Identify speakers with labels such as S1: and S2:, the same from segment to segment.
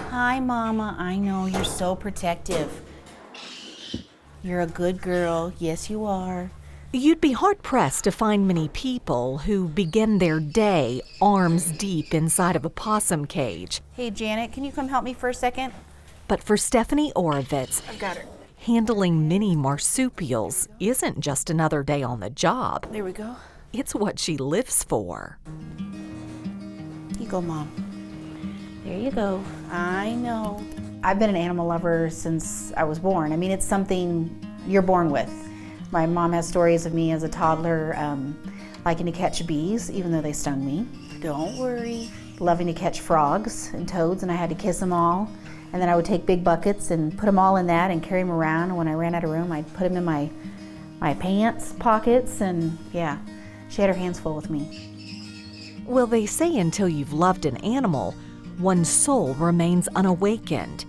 S1: Hi, Mama. I know you're so protective. You're a good girl. Yes, you are.
S2: You'd be hard-pressed to find many people who begin their day arms deep inside of a possum cage.
S1: Hey, Janet, can you come help me for a second?
S2: But for Stephanie Oravetz,
S1: I've got her.
S2: handling mini marsupials isn't just another day on the job.
S1: There we go.
S2: It's what she lives for.
S1: Here you go, Mom. There you go. I know. I've been an animal lover since I was born. I mean, it's something you're born with. My mom has stories of me as a toddler liking to catch bees, even though they stung me. Don't worry. Loving to catch frogs and toads, and I had to kiss them all. And then I would take big buckets and put them all in that and carry them around. And when I ran out of room, I'd put them in my pants pockets, and yeah, she had her hands full with me.
S2: Well, they say until you've loved an animal, one's soul remains unawakened.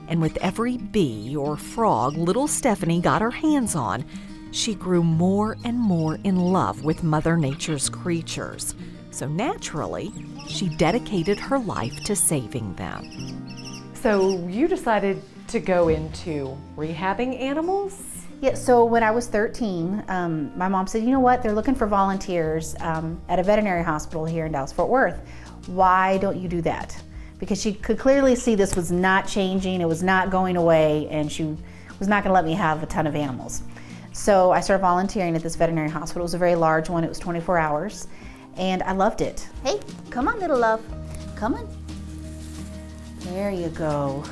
S2: And with every bee or frog little Stephanie got her hands on, she grew more and more in love with Mother Nature's creatures. So naturally, she dedicated her life to saving them.
S3: So you decided to go into rehabbing animals?
S1: Yeah, so when I was 13, my mom said, you know what, they're looking for volunteers at a veterinary hospital here in Dallas-Fort Worth. Why don't you do that? Because she could clearly see this was not changing, it was not going away, and she was not gonna let me have a ton of animals. So I started volunteering at this veterinary hospital. It was a very large one, it was 24 hours, and I loved it. Hey, come on, little love, come on. There you go.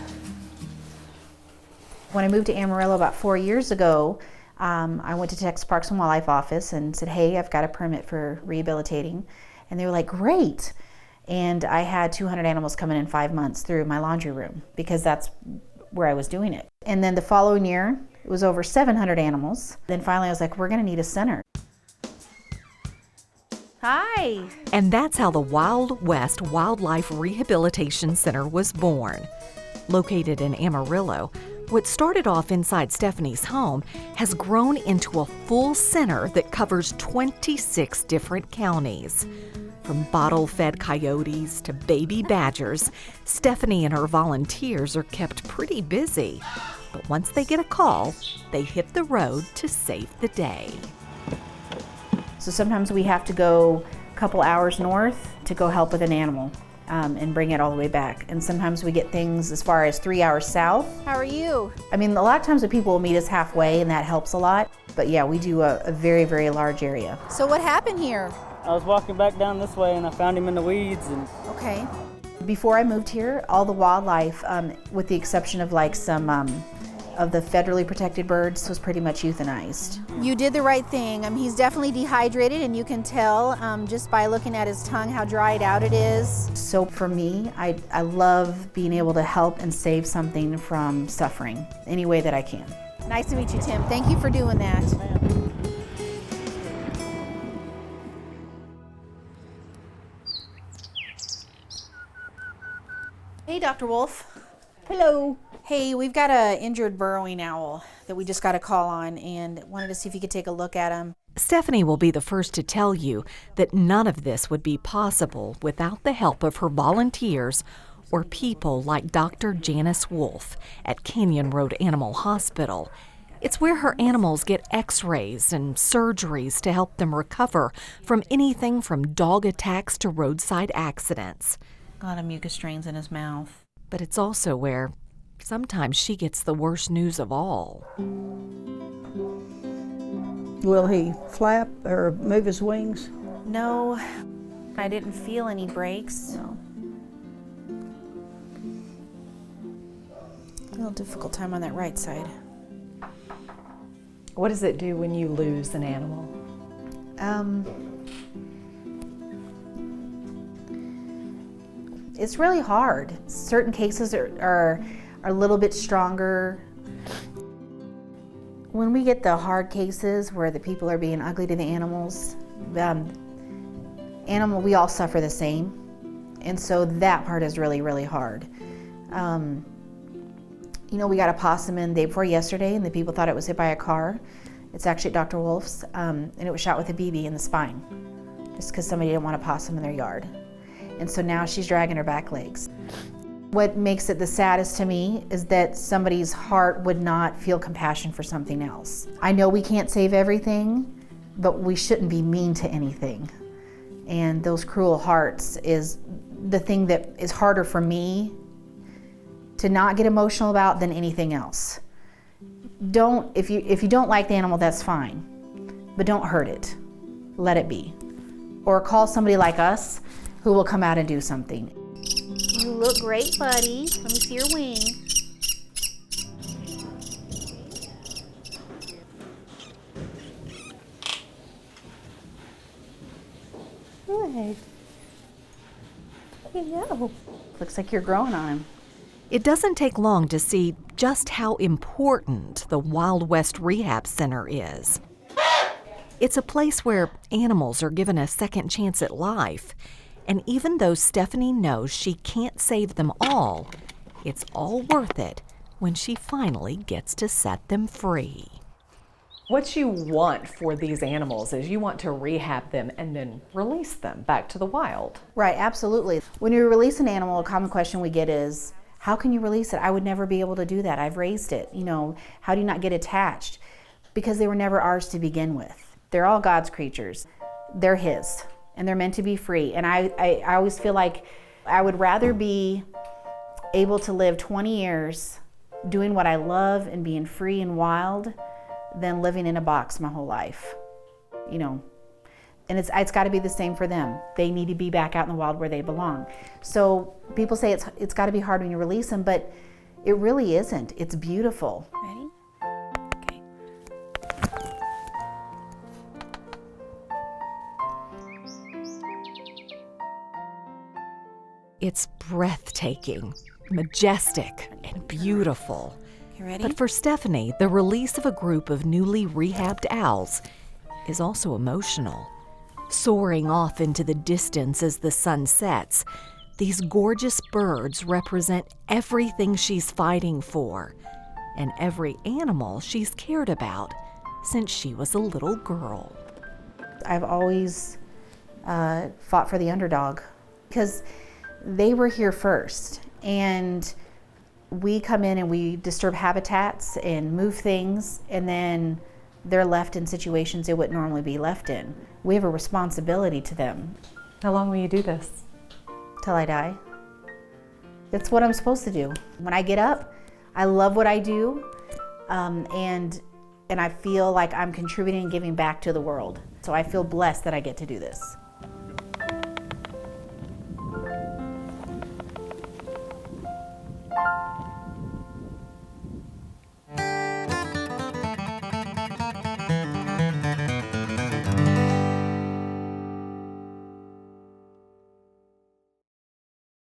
S1: When I moved to Amarillo about 4 years ago, I went to Texas Parks and Wildlife office and said, hey, I've got a permit for rehabilitating. And they were like, great. And I had 200 animals coming in 5 months through my laundry room because that's where I was doing it. And then the following year, it was over 700 animals. Then finally I was like, we're gonna need a center. Hi.
S2: And that's how the Wild West Wildlife Rehabilitation Center was born. Located in Amarillo, what started off inside Stephanie's home has grown into a full center that covers 26 different counties. From bottle-fed coyotes to baby badgers, Stephanie and her volunteers are kept pretty busy. But once they get a call, they hit the road to save the day.
S1: So sometimes we have to go a couple hours north to go help with an animal and bring it all the way back. And sometimes we get things as far as 3 hours south. How are you? I mean, a lot of times the people will meet us halfway and that helps a lot. But yeah, we do a very, very large area. So what happened here?
S4: I was walking back down this way and I found him in the weeds.
S1: Okay. Before I moved here, all the wildlife, with the exception of like some of the federally protected birds, was pretty much euthanized. You did the right thing. He's definitely dehydrated, and you can tell just by looking at his tongue how dried out it is. So for me, I love being able to help and save something from suffering any way that I can. Nice to meet you, Tim. Thank you for doing that. Hey, Dr. Wolf. Hello. Hey, we've got an injured burrowing owl that we just got a call on and wanted to see if you could take a look at him.
S2: Stephanie will be the first to tell you that none of this would be possible without the help of her volunteers or people like Dr. Janice Wolf at Canyon Road Animal Hospital. It's where her animals get x-rays and surgeries to help them recover from anything from dog attacks to roadside accidents.
S1: A lot of mucus strains in his mouth.
S2: But it's also where sometimes she gets the worst news of all.
S5: Will he flap or move his wings?
S1: No, I didn't feel any breaks.
S5: No.
S1: A little difficult time on that right side.
S3: What does it do when you lose an animal?
S1: It's really hard. Certain cases are a little bit stronger. When we get the hard cases where the people are being ugly to the animals, we all suffer the same. And so that part is really, really hard. We got a possum in the day before yesterday and the people thought it was hit by a car. It's actually at Dr. Wolf's, and it was shot with a BB in the spine, just because somebody didn't want a possum in their yard. And so now she's dragging her back legs. What makes it the saddest to me is that somebody's heart would not feel compassion for something else. I know we can't save everything, but we shouldn't be mean to anything. And those cruel hearts is the thing that is harder for me to not get emotional about than anything else. If you don't like the animal, that's fine, but don't hurt it. Let it be. Or call somebody like us who will come out and do something. You look great, buddy. Let me see your wing. Good. There you go. Looks like you're growing on him.
S2: It doesn't take long to see just how important the Wild West Rehab Center is. It's a place where animals are given a second chance at life. And even though Stephanie knows she can't save them all, it's all worth it when she finally gets to set them free.
S3: What you want for these animals is you want to rehab them and then release them back to the wild.
S1: Right, absolutely. When you release an animal, a common question we get is, how can you release it? I would never be able to do that. I've raised it. How do you not get attached? Because they were never ours to begin with. They're all God's creatures. They're His, and they're meant to be free. And I always feel like I would rather be able to live 20 years doing what I love and being free and wild than living in a box my whole life, And it's got to be the same for them. They need to be back out in the wild where they belong. So people say it's got to be hard when you release them, but it really isn't. It's beautiful. Ready? Okay.
S2: It's breathtaking, majestic, and beautiful.
S1: You ready?
S2: But for Stephanie, the release of a group of newly rehabbed owls is also emotional. Soaring off into the distance as the sun sets, these gorgeous birds represent everything she's fighting for and every animal she's cared about since she was a little girl.
S1: I've always fought for the underdog because they were here first, and we come in and we disturb habitats and move things, and then they're left in situations they wouldn't normally be left in. We have a responsibility to them.
S3: How long will you do this?
S1: Till I die. That's what I'm supposed to do. When I get up, I love what I do, and I feel like I'm contributing and giving back to the world. So I feel blessed that I get to do this.